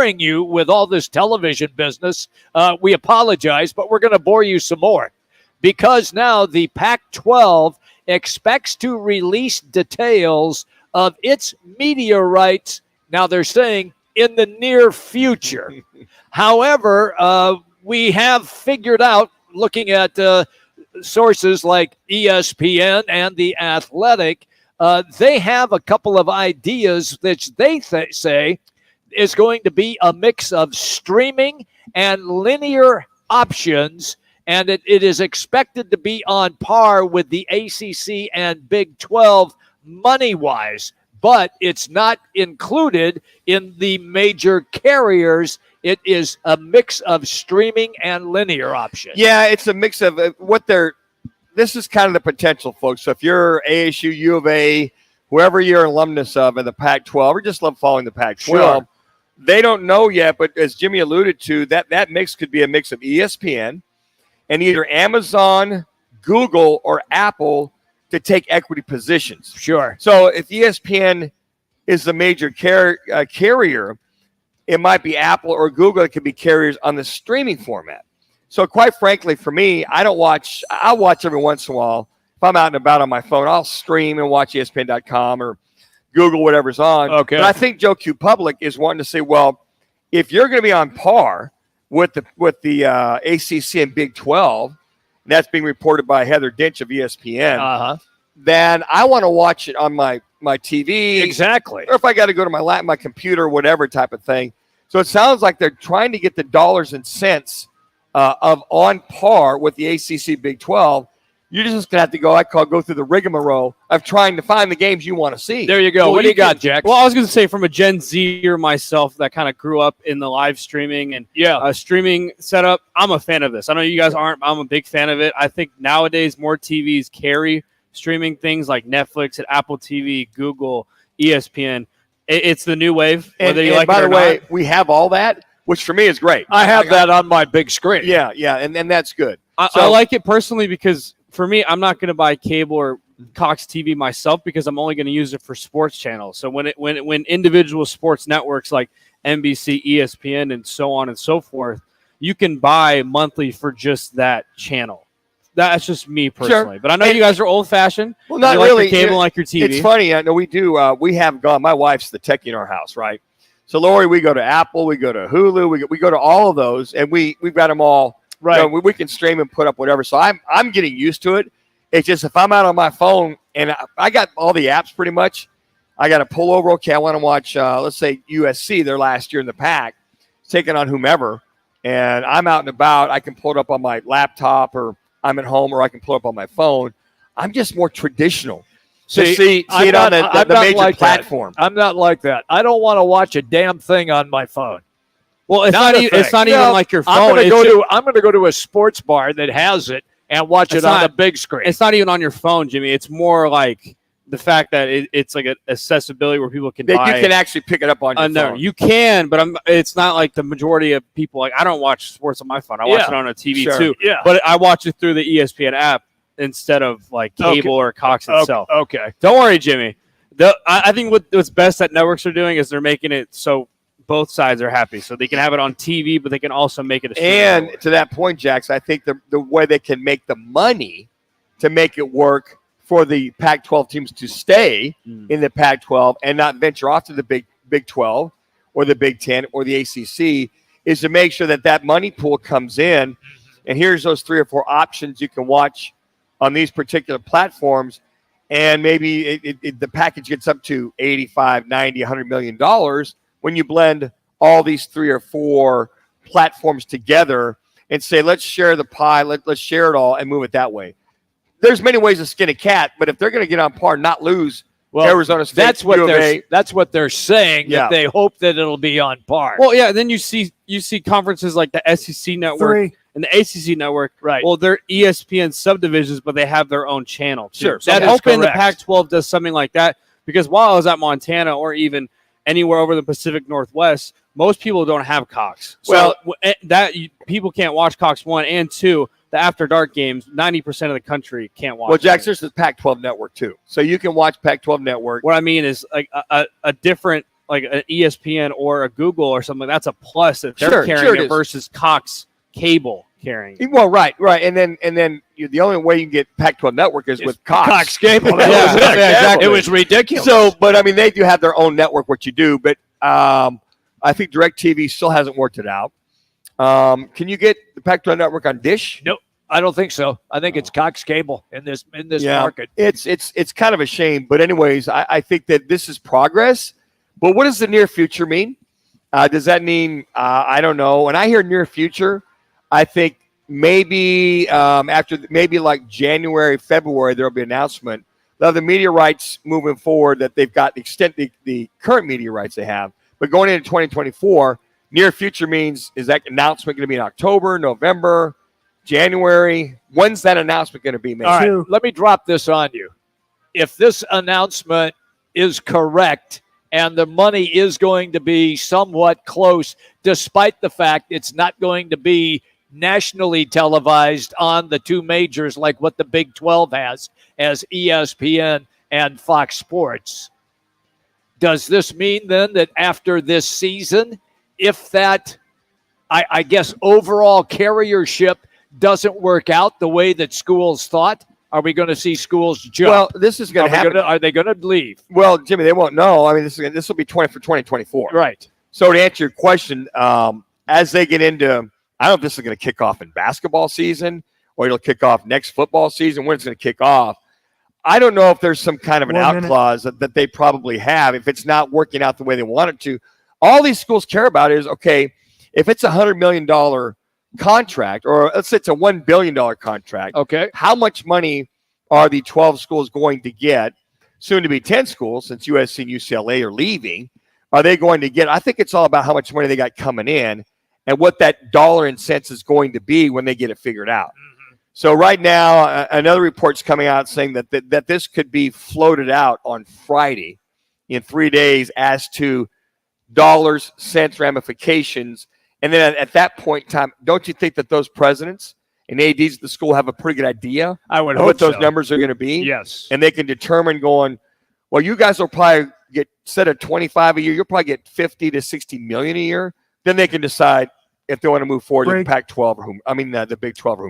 boring you with all this television business. We apologize, but we're going to bore you some more because now the Pac-12 expects to release details of its media rights. Now they're saying in the near future. However, we have figured out, looking at sources like ESPN and The Athletic, they have a couple of ideas that they say is going to be a mix of streaming and linear options, and it is expected to be on par with the ACC and Big 12 money-wise, but it's not included in the major carriers. It is a mix of streaming and linear options. Yeah, it's a mix of this is kind of the potential, folks. So if you're ASU, U of A, whoever you're an alumnus of in the Pac-12, or just love following the Pac-12, sure. They don't know yet, but as Jimmy alluded to, that mix could be a mix of ESPN and either Amazon, Google, or Apple to take equity positions. Sure. So if ESPN is the major carrier, it might be Apple or Google. It could be carriers on the streaming format. So quite frankly, for me, I'll watch every once in a while. If I'm out and about on my phone, I'll stream and watch ESPN.com or Google, whatever's on. Okay. But I think Joe Q Public is wanting to say, well, if you're going to be on par with the ACC and Big 12, and that's being reported by Heather Dinch of ESPN, then I want to watch it on my TV. Exactly. Or if I got to go to my computer, whatever type of thing. So it sounds like they're trying to get the dollars and cents of on par with the ACC Big 12. You're just going to have to go through the rigmarole of trying to find the games you want to see. There you go. Well, what do you got, Jack? Well, I was going to say, from a Gen Zer myself that kind of grew up in the live streaming and streaming setup, I'm a fan of this. I know you guys aren't. I'm a big fan of it. I think nowadays more TVs carry streaming things like Netflix and Apple TV, Google, ESPN. It's the new wave, whether you like it or not. By the way, we have all that, which for me is great. I have that on my big screen. Yeah, and that's good. I like it personally because for me, I'm not going to buy cable or Cox TV myself because I'm only going to use it for sports channels. So when individual sports networks like NBC, ESPN, and so on and so forth, you can buy monthly for just that channel. That's just me personally. Sure. But I know you guys are old-fashioned. Well, not you really. Like your cable, like your TV. It's funny. I know we do. We have gone. My wife's the techie in our house, right? So, Lori, we go to Apple, we go to Hulu, we go to all of those, and we've got them all. Right. You know, we can stream and put up whatever. So I'm getting used to it. It's just if I'm out on my phone and I got all the apps pretty much, I got to pull over. Okay, I want to watch, let's say, USC, their last year in the Pac, taking on whomever, and I'm out and about. I can pull it up on my laptop, or I'm at home, or I can pull it up on my phone. I'm just more traditional. See it on the major like platform. I'm not like that. I don't want to watch a damn thing on my phone. Well, it's not even like your phone. I'm going to go to a sports bar that has it and watch it on the big screen. It's not even on your phone, Jimmy. It's more like the fact that it's like an accessibility where people can buy. You can actually pick it up on your phone. No, you can, but it's not like the majority of people. Like, I don't watch sports on my phone. I watch it on a TV too. Yeah. But I watch it through the ESPN app instead of like cable or Cox itself. Okay. Don't worry, Jimmy. I think what's best that networks are doing is they're making it so both sides are happy. So they can have it on TV, but they can also make it a streaming And network. To that point, Jax, I think the way they can make the money to make it work for the Pac-12 teams to stay in the Pac-12 and not venture off to the Big 12 or the Big 10 or the ACC is to make sure that money pool comes in. And here's those 3 or 4 options you can watch on these particular platforms. And maybe the package gets up to $85, $90, $100 million when you blend all these 3 or 4 platforms together and say, let's share the pie, let's share it all and move it that way. There's many ways to skin a cat, but if they're going to get on par, not lose Arizona State, that's what they're saying. Yeah. That they hope that it'll be on par. Well, yeah. Then you see conferences like the SEC network and the ACC network. Right. Well, they're ESPN subdivisions, but they have their own channel too. Sure. So I'm hoping the Pac-12 does something like that, because while I was at Montana or even anywhere over the Pacific Northwest, most people don't have Cox. So people can't watch Cox 1 and 2. The After Dark games, 90% of the country can't watch. Well, Jack, there's the Pac-12 network too, so you can watch Pac-12 network. What I mean is like a different like an ESPN or a Google or something, that's a plus that they're Sure, carrying it it is. versus Cox Cable carrying it. Well, right. And then the only way you can get Pac-12 Network is with Cox. Cox Cable. That Yeah, was it. yeah, exactly. It was ridiculous. So, but I mean, they do have their own network, what you do, but I think DirecTV still hasn't worked it out. Can you get the Pac-12 Network on Dish? Nope, I don't think so. I think it's Cox Cable in this market. It's kind of a shame, but anyways, I think that this is progress. But what does the near future mean? Does that mean I don't know? When I hear near future, I think maybe after maybe like January, February, there will be an announcement. They'll have the media rights moving forward that they've got extend the current media rights they have. But going into 2024, near future means, is that announcement going to be in October, November, January? When's that announcement going to be made? All right, let me drop this on you. If this announcement is correct and the money is going to be somewhat close, despite the fact it's not going to be nationally televised on the two majors like what the Big 12 has as ESPN and Fox Sports, does this mean then that after this season, if that, I guess, overall carriership doesn't work out the way that schools thought, are we going to see schools jump? Well, this is going to happen. Are they going to leave? Well, Jimmy, they won't know. I mean, this will be 2024. Right. So to answer your question, as they get into, I don't know if this is going to kick off in basketball season or it'll kick off next football season, when it's going to kick off. I don't know if there's some kind of an out clause that they probably have if it's not working out the way they want it to. All these schools care about is, okay, if it's $100 million contract, or let's say it's a $1 billion contract, Okay. how much money are the 12 schools going to get, soon to be 10 schools, since USC and UCLA are leaving, are they going to get? I think it's all about how much money they got coming in and what that dollar and cents is going to be when they get it figured out. Mm-hmm. So right now, another report's coming out saying that this could be floated out on Friday in 3 days as to dollars, cents, ramifications. And then at that point in time, don't you think that those presidents and ADs at the school have a pretty good idea I would of hope what those so. numbers are going to be? Yes. And they can determine going, well, you guys will probably get, instead of 25 a year, you'll probably get 50 to 60 million a year. Then they can decide if they want to move forward in Pac-12 or the Big 12 or